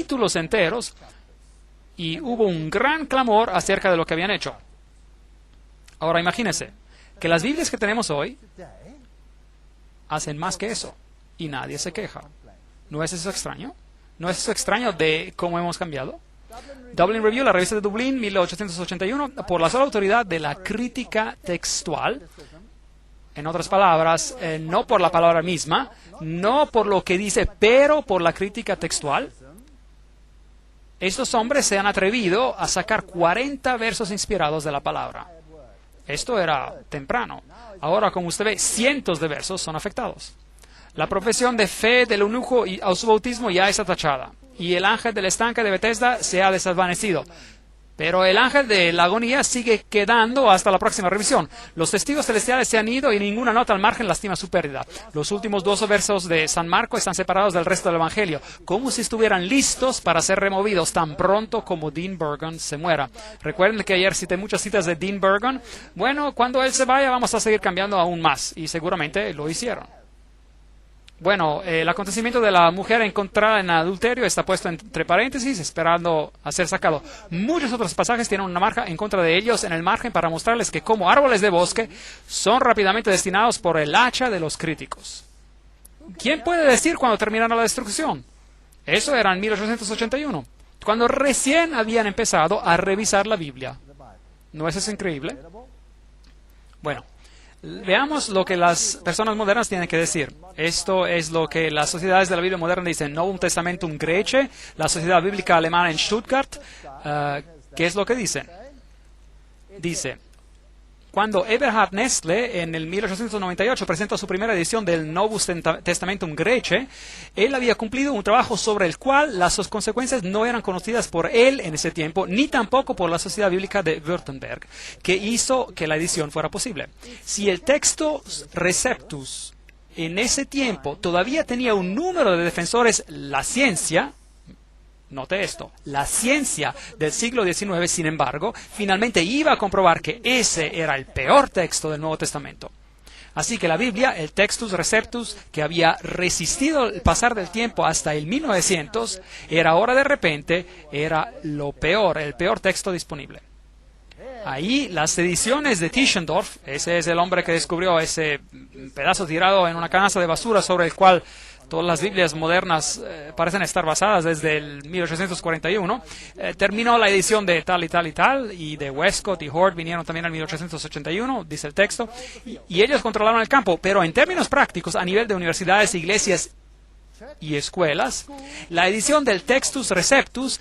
capítulos enteros y hubo un gran clamor acerca de lo que habían hecho. Ahora imagínense que las Biblias que tenemos hoy hacen más que eso y nadie se queja. ¿No es eso extraño? ¿No es eso extraño de cómo hemos cambiado? Dublin Review, la revista de Dublín, 1881, por la sola autoridad de la crítica textual, en otras palabras, no por la palabra misma, no por lo que dice, pero por la crítica textual, estos hombres se han atrevido a sacar 40 versos inspirados de la palabra. Esto era temprano. Ahora, como usted ve, cientos de versos son afectados. La profesión de fe del eunuco a su bautismo ya está tachada. Y el ángel del estanque de Bethesda se ha desvanecido. Pero el ángel de la agonía sigue quedando hasta la próxima revisión. Los testigos celestiales se han ido y ninguna nota al margen lastima su pérdida. Los últimos 12 versos de San Marcos están separados del resto del Evangelio, como si estuvieran listos para ser removidos tan pronto como Dean Burgon se muera. Recuerden que ayer cité muchas citas de Dean Burgon. Bueno, cuando él se vaya vamos a seguir cambiando aún más, y seguramente lo hicieron. Bueno, el acontecimiento de la mujer encontrada en adulterio está puesto entre paréntesis, esperando a ser sacado. Muchos otros pasajes tienen una marca en contra de ellos en el margen para mostrarles que como árboles de bosque son rápidamente destinados por el hacha de los críticos. ¿Quién puede decir cuándo terminará la destrucción? Eso era en 1881, cuando recién habían empezado a revisar la Biblia. ¿No es eso increíble? Bueno. Veamos lo que las personas modernas tienen que decir. Esto es lo que las sociedades de la Biblia moderna dicen. Novum Testamentum Graece, la Sociedad Bíblica Alemana en Stuttgart. ¿Qué es lo que dicen? Dice, cuando Eberhard Nestle en el 1898 presentó su primera edición del Novus Testamentum Graece, él había cumplido un trabajo sobre el cual las consecuencias no eran conocidas por él en ese tiempo, ni tampoco por la Sociedad Bíblica de Württemberg, que hizo que la edición fuera posible. Si el Textus Receptus en ese tiempo todavía tenía un número de defensores, la ciencia, note esto, la ciencia del siglo XIX, sin embargo, finalmente iba a comprobar que ese era el peor texto del Nuevo Testamento. Así que la Biblia, el Textus Receptus, que había resistido el pasar del tiempo hasta el 1900, era ahora de repente, era lo peor, el peor texto disponible. Ahí las ediciones de Tischendorf, ese es el hombre que descubrió ese pedazo tirado en una canasta de basura sobre el cual todas las Biblias modernas parecen estar basadas desde el 1841. Terminó la edición de tal y tal y tal, y de Westcott y Hort vinieron también en 1881, dice el texto, y ellos controlaron el campo. Pero en términos prácticos, a nivel de universidades, iglesias y escuelas, la edición del Textus Receptus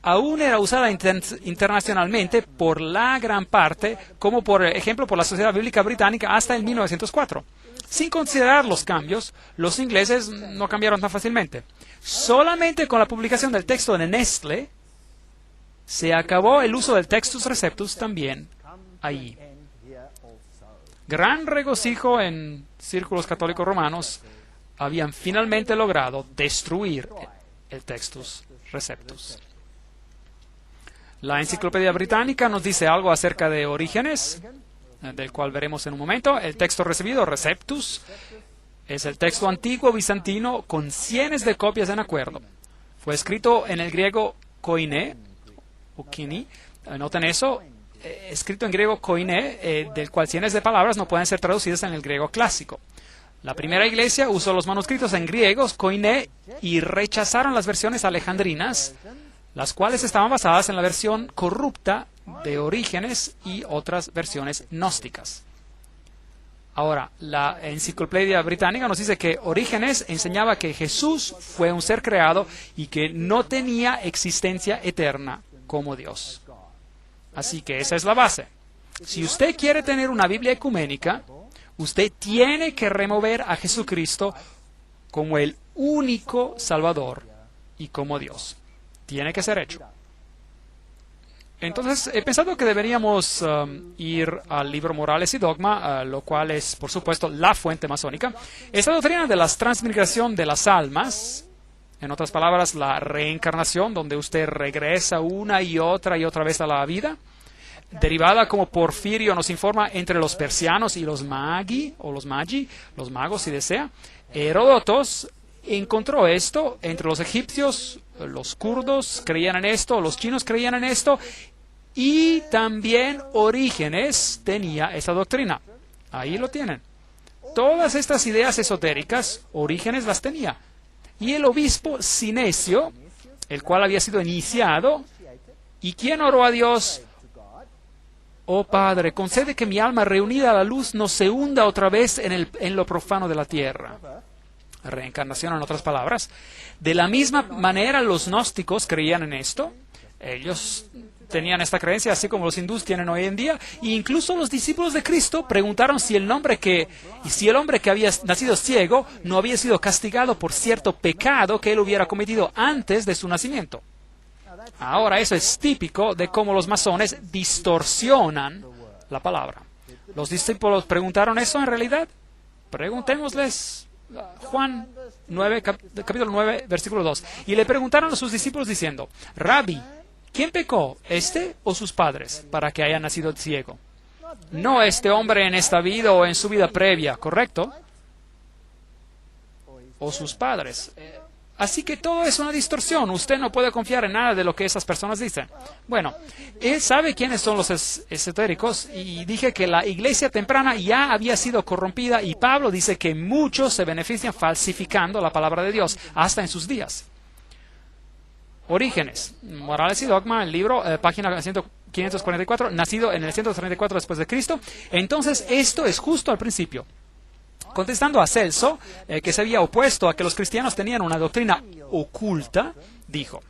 aún era usada internacionalmente por la gran parte, como por ejemplo por la Sociedad Bíblica Británica hasta el 1904. Sin considerar los cambios, los ingleses no cambiaron tan fácilmente. Solamente con la publicación del texto de Nestle se acabó el uso del Textus Receptus también allí. Gran regocijo en círculos católicos romanos, habían finalmente logrado destruir el Textus Receptus. La Enciclopedia Británica nos dice algo acerca de Orígenes, del cual veremos en un momento. El texto recibido, Receptus, es el texto antiguo bizantino con cientos de copias en acuerdo. Fue escrito en el griego koiné, o kini, noten eso, escrito en griego koiné, del cual cientos de palabras no pueden ser traducidas en el griego clásico. La primera iglesia usó los manuscritos en griegos, koiné, y rechazaron las versiones alejandrinas, las cuales estaban basadas en la versión corrupta de Orígenes y otras versiones gnósticas. Ahora, la Enciclopedia Británica nos dice que Orígenes enseñaba que Jesús fue un ser creado y que no tenía existencia eterna como Dios. Así que esa es la base. Si usted quiere tener una Biblia ecuménica, usted tiene que remover a Jesucristo como el único Salvador y como Dios. Tiene que ser hecho. Entonces, he pensado que deberíamos ir al libro Morales y Dogma, lo cual es, por supuesto, la fuente masónica. Esta doctrina de la transmigración de las almas, en otras palabras, la reencarnación, donde usted regresa una y otra vez a la vida, derivada, como Porfirio nos informa, entre los persianos y los magi, o los magi, los magos si desea. Heródotos encontró esto entre los egipcios, los kurdos creían en esto, los chinos creían en esto, y también Orígenes tenía esa doctrina. Ahí lo tienen. Todas estas ideas esotéricas, Orígenes las tenía. Y el obispo Sinesio, el cual había sido iniciado, ¿y quién oró a Dios? Oh Padre, concede que mi alma reunida a la luz no se hunda otra vez en lo profano de la tierra. Reencarnación, en otras palabras. De la misma manera, los gnósticos creían en esto. Ellos tenían esta creencia, así como los hindús tienen hoy en día. E incluso los discípulos de Cristo preguntaron si el hombre que había nacido ciego no había sido castigado por cierto pecado que él hubiera cometido antes de su nacimiento. Ahora, eso es típico de cómo los masones distorsionan la palabra. ¿Los discípulos preguntaron eso en realidad? Preguntémosles. Juan 9, capítulo 9, versículo 2. Y le preguntaron a sus discípulos diciendo: Rabbi, ¿quién pecó, este o sus padres, para que haya nacido ciego? No este hombre en esta vida o en su vida previa, ¿correcto? O sus padres. Así que todo es una distorsión. Usted no puede confiar en nada de lo que esas personas dicen. Bueno, él sabe quiénes son los esotéricos y dije que la iglesia temprana ya había sido corrompida y Pablo dice que muchos se benefician falsificando la palabra de Dios hasta en sus días. Orígenes, Morales y Dogma, el libro, página 544, nacido en el 134 después de Cristo. Entonces, esto es justo al principio. Contestando a Celso, que se había opuesto a que los cristianos tenían una doctrina oculta, dijo: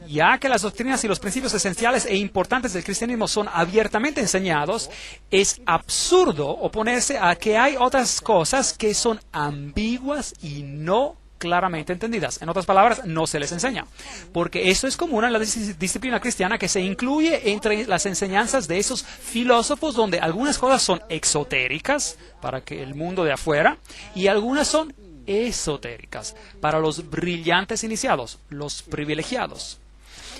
ya que las doctrinas y los principios esenciales e importantes del cristianismo son abiertamente enseñados, es absurdo oponerse a que hay otras cosas que son ambiguas y no claramente entendidas. En otras palabras, no se les enseña. Porque eso es común en la disciplina cristiana, que se incluye entre las enseñanzas de esos filósofos donde algunas cosas son exotéricas para que el mundo de afuera y algunas son esotéricas para los brillantes iniciados, los privilegiados.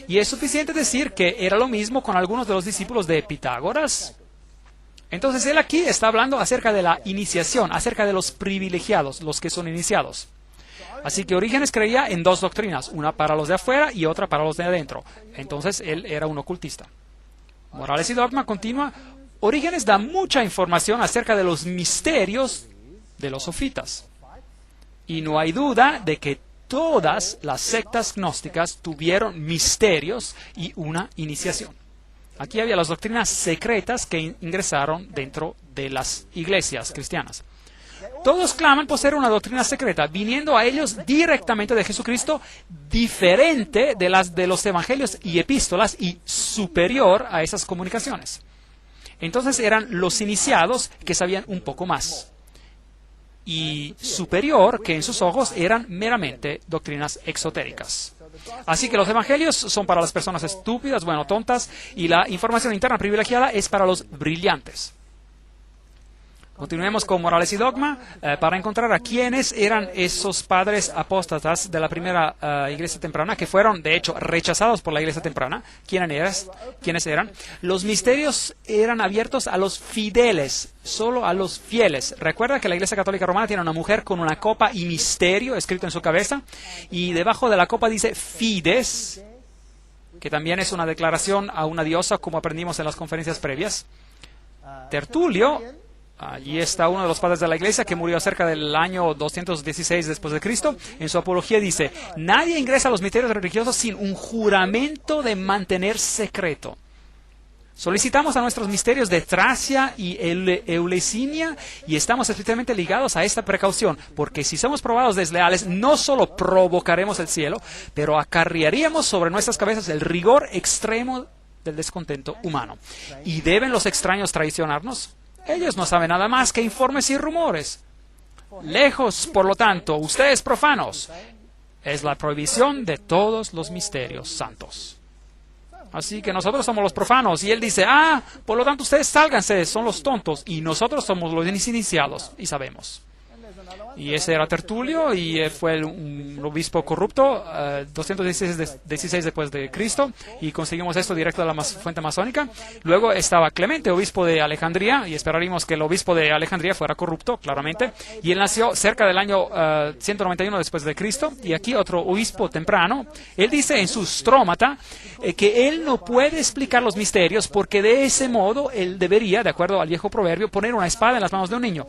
Y es suficiente decir que era lo mismo con algunos de los discípulos de Pitágoras. Entonces él aquí está hablando acerca de la iniciación, acerca de los privilegiados, los que son iniciados. Así que Orígenes creía en dos doctrinas, una para los de afuera y otra para los de adentro. Entonces él era un ocultista. Morales y Dogma continúa. Orígenes da mucha información acerca de los misterios de los sofitas. Y no hay duda de que todas las sectas gnósticas tuvieron misterios y una iniciación. Aquí había las doctrinas secretas que ingresaron dentro de las iglesias cristianas. Todos claman poseer una doctrina secreta, viniendo a ellos directamente de Jesucristo, diferente de las de los evangelios y epístolas y superior a esas comunicaciones. Entonces eran los iniciados que sabían un poco más. Y superior, que en sus ojos eran meramente doctrinas exotéricas. Así que los evangelios son para las personas estúpidas, bueno, tontas, y la información interna privilegiada es para los brillantes. Continuemos con Morales y Dogma para encontrar a quiénes eran esos padres apóstatas de la primera iglesia temprana, que fueron, de hecho, rechazados por la iglesia temprana. ¿Quiénes eran? Los misterios eran abiertos a los fideles, solo a los fieles. Recuerda que la iglesia católica romana tiene una mujer con una copa y misterio escrito en su cabeza, y debajo de la copa dice Fides, que también es una declaración a una diosa, como aprendimos en las conferencias previas. Tertulio, allí está uno de los padres de la iglesia que murió cerca del año 216 después de Cristo. En su apología dice: nadie ingresa a los misterios religiosos sin un juramento de mantener secreto. Solicitamos a nuestros misterios de Tracia y Eulesinia y estamos especialmente ligados a esta precaución, porque si somos probados desleales, no solo provocaremos el cielo, pero acarrearíamos sobre nuestras cabezas el rigor extremo del descontento humano. ¿Y deben los extraños traicionarnos? Ellos no saben nada más que informes y rumores. Lejos, por lo tanto, ustedes profanos, es la prohibición de todos los misterios santos. Así que nosotros somos los profanos. Y él dice: por lo tanto ustedes sálganse, son los tontos. Y nosotros somos los iniciados y sabemos. Y ese era Tertulio, y fue un obispo corrupto, 216 después de Cristo, y conseguimos esto directo de la fuente masónica. Luego estaba Clemente, obispo de Alejandría, y esperaríamos que el obispo de Alejandría fuera corrupto, claramente. Y él nació cerca del año 191 después de Cristo. Y aquí otro obispo temprano, él dice en su Strómata que él no puede explicar los misterios porque de ese modo él debería, de acuerdo al viejo proverbio, poner una espada en las manos de un niño.